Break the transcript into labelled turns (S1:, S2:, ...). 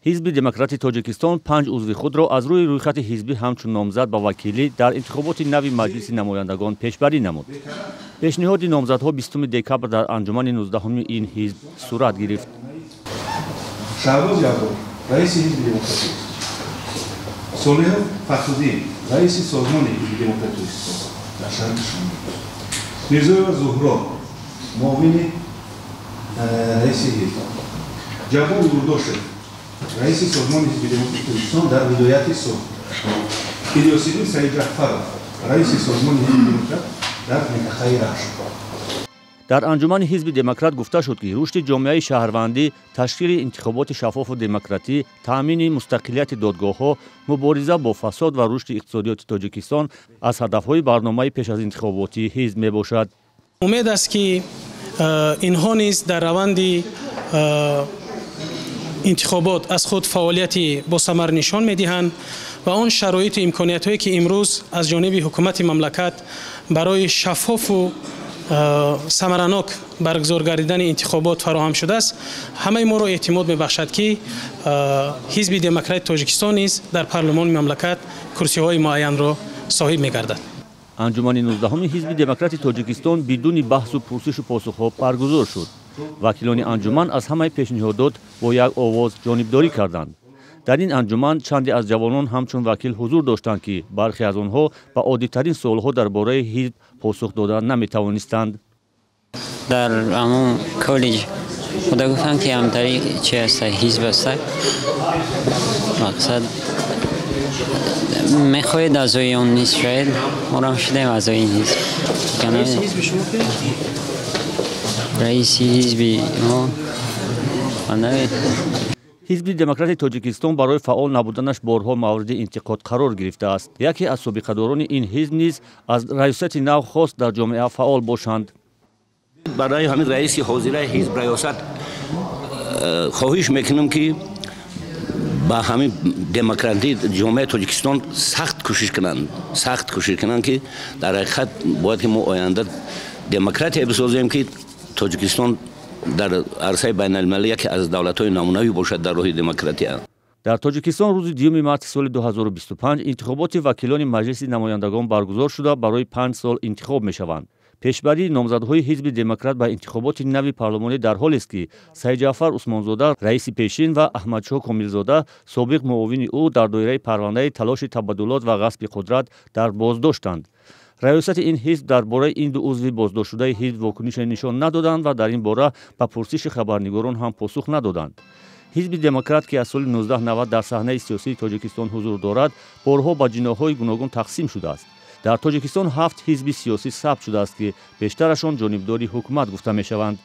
S1: ҳизби демократи тоҷикистон 5 узви худро аз рӯи рӯйхати ҳизбӣ ҳамчун номзад ба вакилӣ дар интихоботи нави маҷлиси намояндагон пешбарӣ намуд. пешниҳоди номзадҳо 20 декабр дар анҷумани 19 ин ҳизб сурат гирифт.
S2: Шаҳбоз Ябор, раиси ҳизби демократии Солеҳ Фахруддин, раиси созмони ҳизби демократии дар шаҳри Шоми, Мирзоева Зуҳро, муовини раиси ҳизб, Ҷабор Гурдошев, раиси созмони ҳизби демократии дар видояти Суд, Илёсиддин Саидҷаъфаров, раиси созмони ҳизби демократ дар минтақаи Рашт.
S1: дар анҷумани ҳизби демократ гуфта шуд ки рушди ҷомеаи шаҳрвандӣ, ташкили интихоботи шаффофу демократӣ, таъмини мустақилияти додгоҳҳо, мубориза бо фасод ва рушди иқтисодиёти Тоҷикистон аз ҳадафҳои барномаи пеш аз интихоботии ҳизб мебошад.
S3: умед аст ки инҳо низ дар раванди интихобот аз худ фаъолияти босамар нишон медиҳанд ва он шароиту имкониятҳое ки имрӯз аз ҷониби ҳукумати мамлакат барои шаффофу самаранок баргузор гардидани интихобот фароҳам шудааст, ҳамаи моро эътимод мебахшад ки ҳизби демократии Тоҷикистон низ дар парлумони мамлакат курсиҳои муайянро соҳиб мегардад.
S1: анҷумани 19 ҳизби демократи Тоҷикистон бидуни баҳсу пурсишу посухҳо баргузор шуд. вакилони анҷуман аз ҳамаи пешниҳодот бо як овоз ҷонибдорӣ карданд. дар ин анҷуман чанде аз ҷавонон ҳамчун вакил ҳузур доштанд ки бархе аз онҳо ба оддитарин суолҳо дар бораи ҳизб посух дода наметавонистанд.
S4: дар амон коллеҷ худа гуфтанд ки ҳамтари чи аста ҳизб аста мақсад мехоҳед аъзои он низ шояд морам шудем аъзои ин ҳизб. раиси ҳизби мо
S1: ҳизби демократи Тоҷикистон барои фаъол набуданаш борҳо мавриди интиқод қарор гирифтааст. яке аз собиқадорони ин ҳизб низ аз раёсати нав хост дар ҷомеа фаъол бошанд.
S5: барои ҳамин раиси ҳозираи ҳизб раёсат хоҳиш мекунам ки ба ҳамин демократии ҷомеаи Тоҷикистон сахт кӯшиш кунанд ки дар ҳақиқат бояд ки мо оянда демократия бисозем ки Тоҷикистон дар арсаи байналмилалӣ яке аз давлатҳои намунавӣ бошад дар роҳи демократия.
S1: дар тоҷикистон рӯзи 10 марти соли 2025 интихоботи вакилони маҷлиси намояндагон баргузор шуда барои 5 сол интихоб мешаванд. пешбарии номзадҳои ҳизби демократ ба интихоботи нави парлумонӣ дар ҳолест ки Саидҷаъфар Усмонзода раиси пешин ва Аҳмадшоҳ Комилзода собиқ муовини ӯ дар доираи парвандаи талоши табаддулот ва ғасби қудрат дар боздоштанд. раёсати ин ҳизб дар бораи ин ду узви боздоштшудаи ҳизб вокунише нишон надоданд ва дар ин бора ба пурсиши хабарнигорон ҳам посух надоданд. ҳизби демократ ки аз соли 1990 дар саҳнаи сиёсии Тоҷикистон ҳузур дорад, борҳо ба ҷиноҳҳои гуногун тақсим шудааст. дар тоҷикистон 7 ҳизби сиёсӣ сабт шудааст ки бештарашон ҷонибдори ҳукумат гуфта мешаванд.